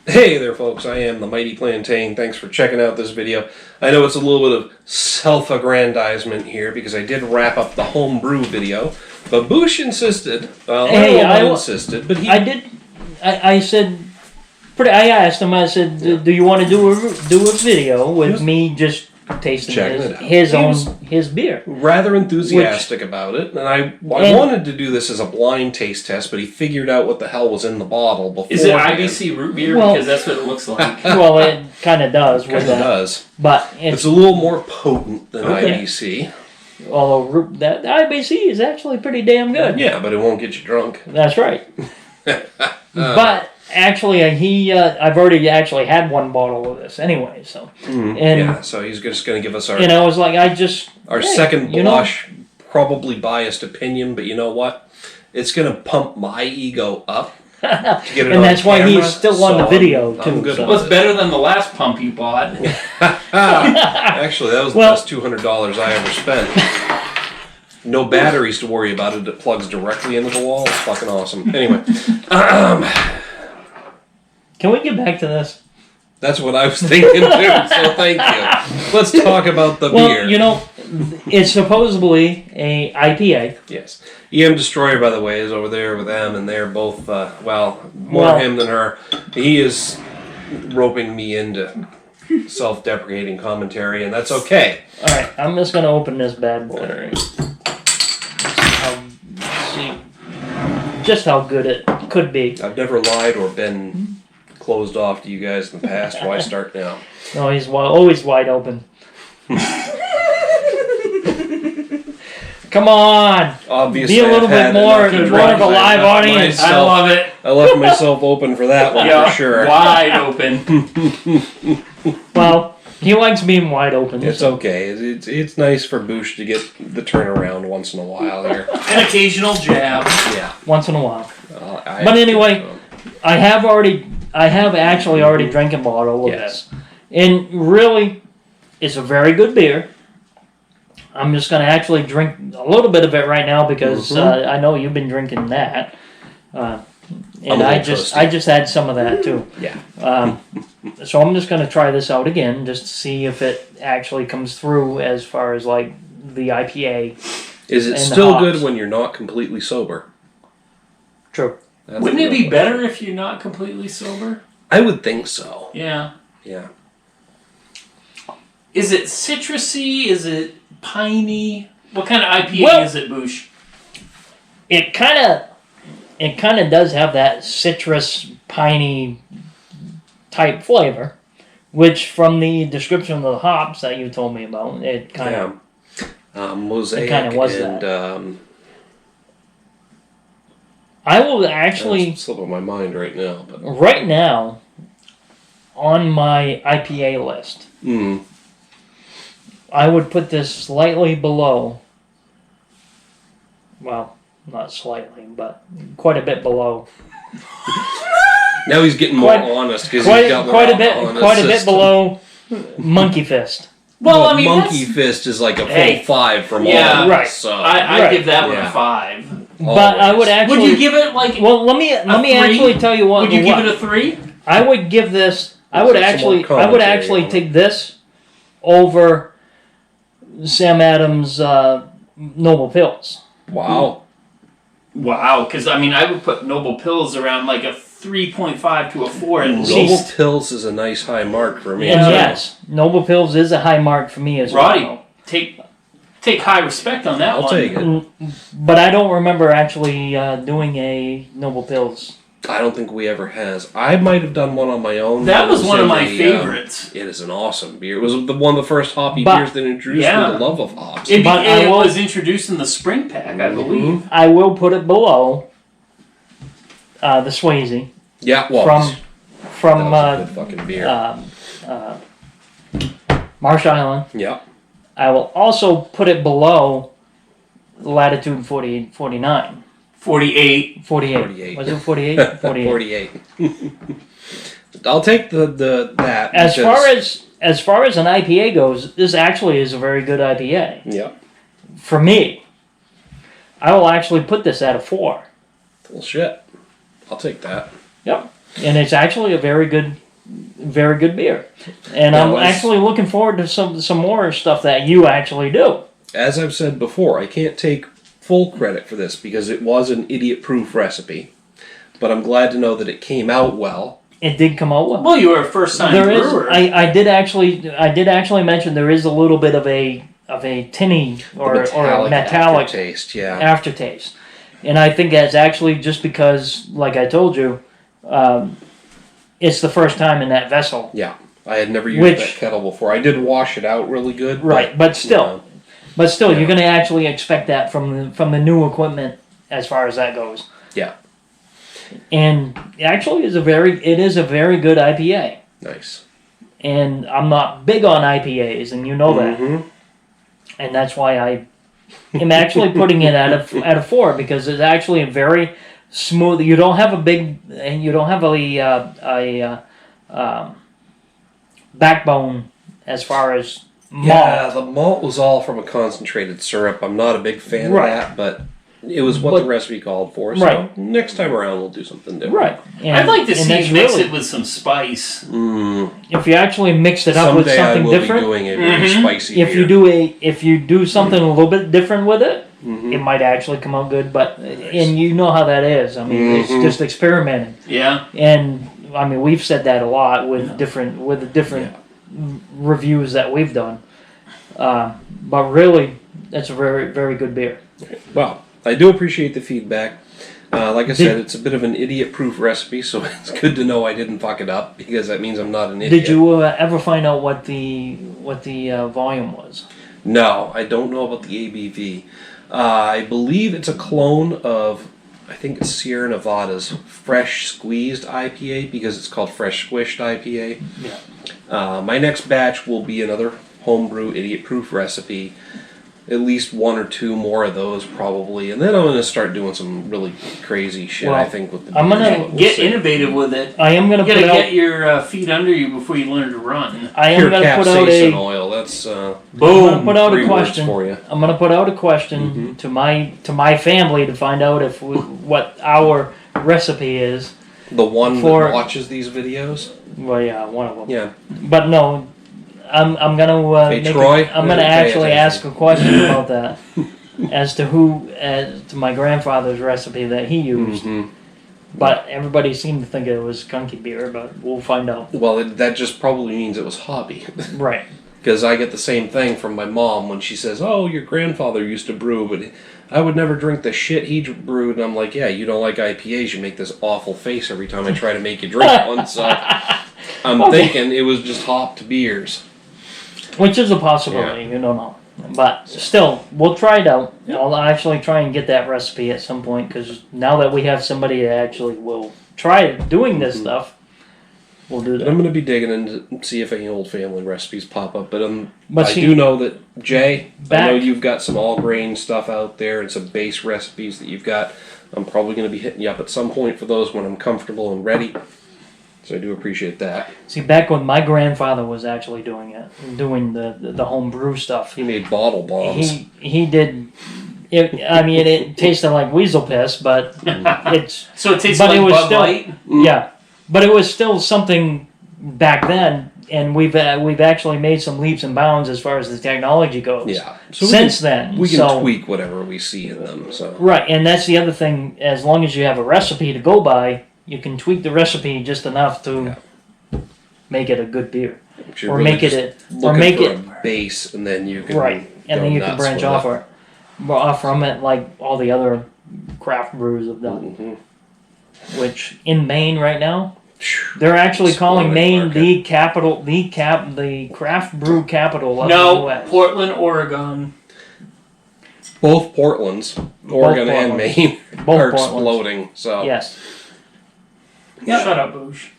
Hey there folks, I am the Mighty Plantain. Thanks for checking out this video. I know it's a little bit of self-aggrandizement here because I did wrap up the homebrew video, but Bouch insisted, well, hey, I insisted, but he... I said, I asked him, I said, do you want to do a video with me just tasting his beer? Rather enthusiastic about it, and I wanted to do this as a blind taste test, but he figured out what the hell was in the bottle before. Is it IBC root beer? Because that's what it looks like. Well, it kind of does. It kind of does. But it's a little more potent than IBC. Although the IBC is actually pretty damn good. Yeah, but it won't get you drunk. That's right. But actually, I've already actually had one bottle of this anyway, so. Yeah, so he's just going to give us our... And I was like, our second blush, probably biased opinion, but you know what? It's going to pump my ego up to get it and that's why camera, he's still on the video, too. Well, it's better than the last pump you bought. Actually, that was the best $200 I ever spent. No batteries to worry about. It plugs directly into the wall. It's fucking awesome. Anyway. Can we get back to this? That's what I was thinking too, so thank you. Let's talk about the beer. Well, you know, it's supposedly a IPA. Yes. EM Destroyer, by the way, is over there with them, and they're both, more him than her. He is roping me into self-deprecating commentary, and that's okay. Alright, I'm just going to open this bad boy. All right. See just how good it could be. I've never lied or been closed off to you guys in the past. Why start now? No, he's always wide open. Come on! Obviously, be a little bit more of a live audience. I love it. I left myself open for that one for sure. Wide open. Well, he likes being wide open. It's okay. It's nice for Bouch to get the turnaround once in a while here. An occasional jab. Yeah. Once in a while. But anyway, I have actually already drank a bottle of this. And really, it's a very good beer. I'm just going to actually drink a little bit of it right now because I know you've been drinking that. And I just had some of that too. Yeah. So I'm just going to try this out again just to see if it actually comes through as far as like the IPA. Is it still good when you're not completely sober? True. Wouldn't it be better if you're not completely sober? I would think so. Yeah. Yeah. Is it citrusy? Is it piney? What kind of IPA is it, Bouch? It kind of does have that citrus piney type flavor, which from the description of the hops that you told me about, it kind of Mosaic it kind of was and that. I will actually slipping my mind right now. But right now on my IPA list, I would put this slightly below. Well, not slightly, but quite a bit below. Now he's getting more honest because he's got quite a bit below Monkey Fist. Well, I mean, Monkey Fist is like a full 5 from all. Right. So I give that one a 5. But I would actually. Would you give it like? Well, let me actually tell you what. Would you give it a 3? I would give this. I would actually take this over Sam Adams' Noble Pills. Wow. Wow, because I mean, I would put Noble Pills around like a 3.5 to a 4 at least. Noble Pills is a nice high mark for me. And yes, Noble Pills is a high mark for me as well. Roddy, take high respect on that one. I'll take it. But I don't remember actually doing a Noble Pills. I don't think we ever has. I might have done one on my own. That was one of my favorites. It is an awesome beer. It was one of the first hoppy beers that introduced me to the love of hops. It was introduced in the spring pack, I believe. I will put it below the Swayze. Yeah, well, from that was a good fucking beer. Marsh Island. Yeah. I will also put it below Latitude 49. 48. 48. Was it 48? 48. 48. I'll take that. As far as an IPA goes, this actually is a very good IPA. Yeah. For me, I will actually put this at a 4. Well, shit. I'll take that. Yep. and it's actually a very good beer. And Yeah, I'm actually looking forward to some more stuff that you actually do. As I've said before, I can't take full credit for this because it was an idiot-proof recipe, but I'm glad to know that it came out well. It did come out well. Well, you were a first-time brewer. I did actually mention there is a little bit of a tinny or a metallic aftertaste, aftertaste. And I think that's actually just because, like I told you, it's the first time in that vessel. Yeah, I had never used that kettle before. I did wash it out really good. Right, but still, Yeah. you're going to actually expect that from the new equipment as far as that goes. Yeah. And actually, it is a very good IPA. Nice. And I'm not big on IPAs, and you know that. Mm-hmm. And that's why I am actually putting it at a 4 because it's actually a very smooth. You don't have a backbone as far as malt. Yeah, the malt was all from a concentrated syrup. I'm not a big fan of that, but it was what the recipe called for. So next time around, we'll do something different. Right. And, I'd like to see you mix really, it with some spice. If you actually mix it up with something I will different, be doing a very spicy if beer. you do something a little bit different with it, it might actually come out good. But and you know how that is. I mean, it's just experimenting. Yeah. And I mean, we've said that a lot with different reviews that we've done. But really, that's a very, very good beer. Well, I do appreciate the feedback. Like I said, it's a bit of an idiot-proof recipe, so it's good to know I didn't fuck it up because that means I'm not an idiot. Did you ever find out what the volume was? No, I don't know about the ABV. I believe it's a clone of, I think it's Sierra Nevada's Fresh Squeezed IPA because it's called Fresh Squished IPA. Yeah. My next batch will be another homebrew idiot-proof recipe. At least one or two more of those probably, and then I'm going to start doing some really crazy shit. I think with the I'm gonna get innovative with it. I am going to You gotta get your feet under you before you learn to run. I am going to put out capsaicin oil. That's boom. Put out 3 a words question for you. I'm going to put out a question to my family to find out if what our recipe is. The one For- that watches these videos. Well, yeah, one of them. Yeah. But no, I'm gonna Hey, Troy, I'm gonna pay actually attention. ask a question about that as to my grandfather's recipe that he used. But everybody seemed to think it was skunky beer, but we'll find out. Well, that just probably means it was hobby. Right. Because I get the same thing from my mom when she says, "Oh, your grandfather used to brew, but I would never drink the shit he brewed." And I'm like, "Yeah, you don't like IPAs. You make this awful face every time I try to make you drink one." So I'm thinking it was just hopped beers. Which is a possibility, you don't know. But still, we'll try it out. I'll actually try and get that recipe at some point, because now that we have somebody that actually will try doing this stuff, we'll do that. I'm going to be digging and see if any old family recipes pop up. But I see, do know that, Jay, I know back- you've got some all-grain stuff out there and some base recipes that you've got. I'm probably going to be hitting you up at some point for those when I'm comfortable and ready. So I do appreciate that. See, back when my grandfather was actually doing the home brew stuff, He made bottle bombs. he did. It tasted like weasel piss, but it's So it tastes But like it was Bud still- Light. yeah, but it was still something back then, and we've actually made some leaps and bounds as far as the technology goes. Yeah. So Since then, we can so, tweak whatever we see in them. So right, and that's the other thing. As long as you have a recipe to go by, you can tweak the recipe just enough to make it a good beer, you're or really make it just or looking make for it a base, and then you can right, and go then you can nuts branch with off from it like all the other craft brews have done. Mm-hmm. Which in Maine right now, they're actually calling Maine market. the craft brew capital of the No, U.S. Portland, Oregon. Both Portlands, Oregon and Portlands. Maine, Both are Portlands. exploding. So Yes. Shut up, Bouch.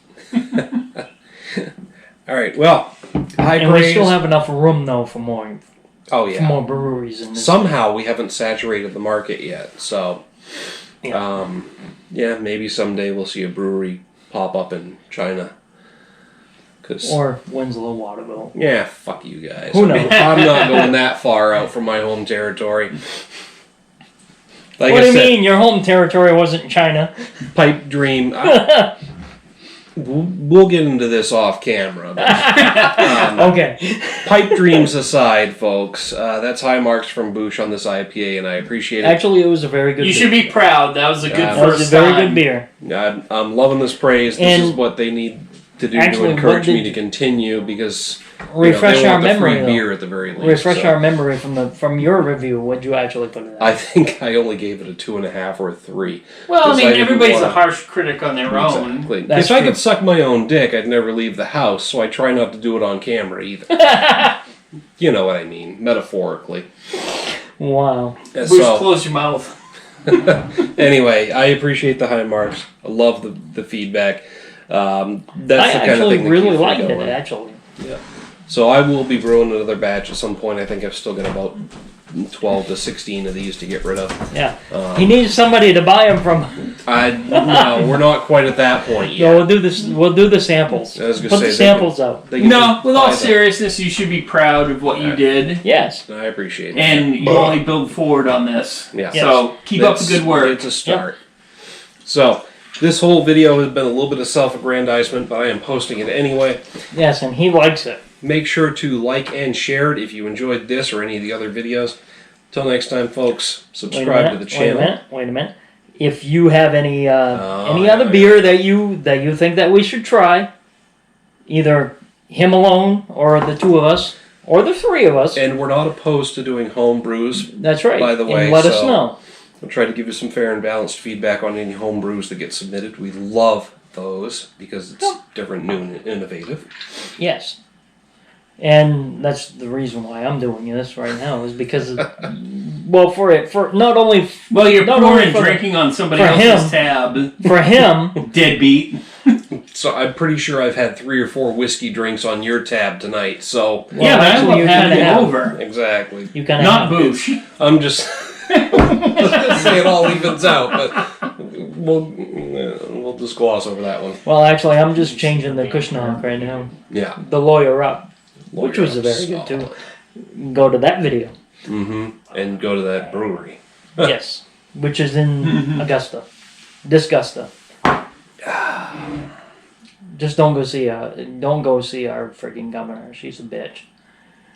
all right, well, high And praise. we still have enough room though for more oh for more breweries in this. Somehow we haven't saturated the market yet. So Yeah. maybe someday we'll see a brewery pop up in China. Or Winslow Waterville. Yeah, fuck you guys. Who knows? I'm not going that far out from my home territory. Like What I do you said, mean? Your home territory wasn't China. pipe dream. we'll get into this off camera. But, Okay. pipe dreams aside, folks, that's high marks from Bouch on this IPA, and I appreciate it. Actually, it was a very good You beer. should be proud. That was a good Yeah. That was first a very time. good beer. I'm loving this praise. This is And what they need to do actually, to encourage what me did- to continue because Refresh they our want the memory, free though. beer at the very least. Refresh so. our memory from your review. What'd you actually put it at? I think I only gave it a 2.5 or a 3. Well, I 'Cause mean, didn't everybody's wanna- a harsh critic on their own. Exactly. That's If I true. could suck my own dick, I'd never leave the house, so I try not to do it on camera either. You know what I mean, metaphorically. Wow. Booch, So, close your mouth. anyway, I appreciate the high marks. I love the feedback. That's I the kind of actually thing that really keeps me liked it, going. actually. So I will be brewing another batch at some point. I think I've still got about 12 to 16 of these to get rid of. Yeah. He needs somebody to buy them from. No, we're not quite at that point yet. No, we'll do this. We'll do the samples. I was gonna Put say, the they samples out. They can No, just with all buy them. seriousness, you should be proud of what you did. Yes. I appreciate it. And you only build forward on this. Yeah. So keep up the good work. It's a start. So this whole video has been a little bit of self-aggrandizement, but I am posting it anyway. Yes, and he likes it. Make sure to like and share it if you enjoyed this or any of the other videos. Till next time, folks, subscribe to the channel. Wait a minute. If you have any yeah, other beer that you think that we should try, either him alone or the two of us or the three of us, And we're not opposed to doing home brews. that's right. by the way, and let us so- know. We'll try to give you some fair and balanced feedback on any home brews that get submitted. We love those because it's different, new, and innovative. Yes. And that's the reason why I'm doing this right now is because, well, for not only Well, you're Not only pouring for the- drinking on somebody for else's him. tab. for him. Deadbeat. So I'm pretty sure I've had 3 or 4 whiskey drinks on your tab tonight. So Yeah, but I actually, love you having kinda him have. over. exactly. You kind of Not Booch. I'm just say it all evens out, but we'll just gloss over that one. Well, actually, I'm just changing the Kushnock right now. Yeah, The lawyer up, which was very good too. Go to that video. Mm-hmm. And go to that brewery. Yes, which is in Augusta, Disgusta. Just don't go see our freaking governor. She's a bitch.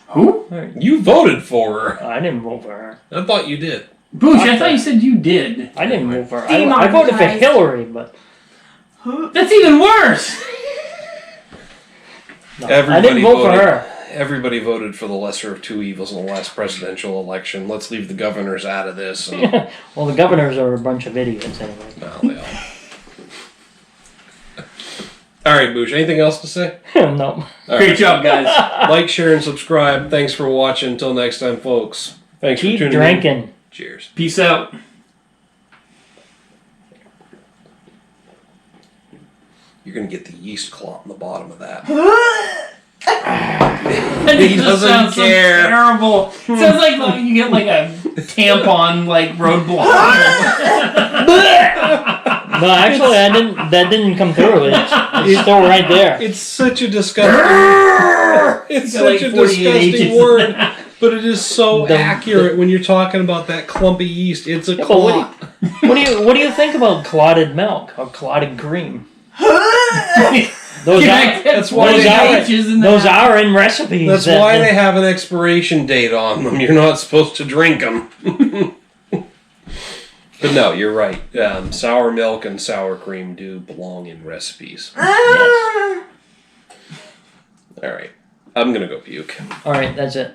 Who? You voted for her. I didn't vote for her. I thought you did. Booch, I thought you said you did. I didn't vote for her. I voted for Demonetized. Hillary, but That's even worse. no, I Everybody didn't vote for voted. her. Everybody voted for the lesser of two evils in the last presidential election. Let's leave the governors out of this. And, Well, the governors are a bunch of idiots anyway. well, they all. All right, Bouch. Anything else to say? No. All Great right. job, guys. Like, share, and subscribe. Thanks for watching. Until next time, folks. Thanks Keep for tuning drinking. in. Cheers. Peace out. You're gonna get the yeast clot in the bottom of that. He doesn't sounds care. So terrible. Sounds like you get like a tampon roadblock. No, actually, I didn't. That didn't come through. It's still right there. It's such a disgusting. It's Got like such a 48 disgusting H's. word, but it is so The- accurate when you're talking about that clumpy yeast. It's a Yeah, but clot. what do you think about clotted milk or clotted cream? Those That's why those they are, have- those are in recipes. That's that- why they have an expiration date on them. You're not supposed to drink them. But no, you're right. Sour milk and sour cream do belong in recipes. Yes. All right. I'm going to go puke. All right, that's it.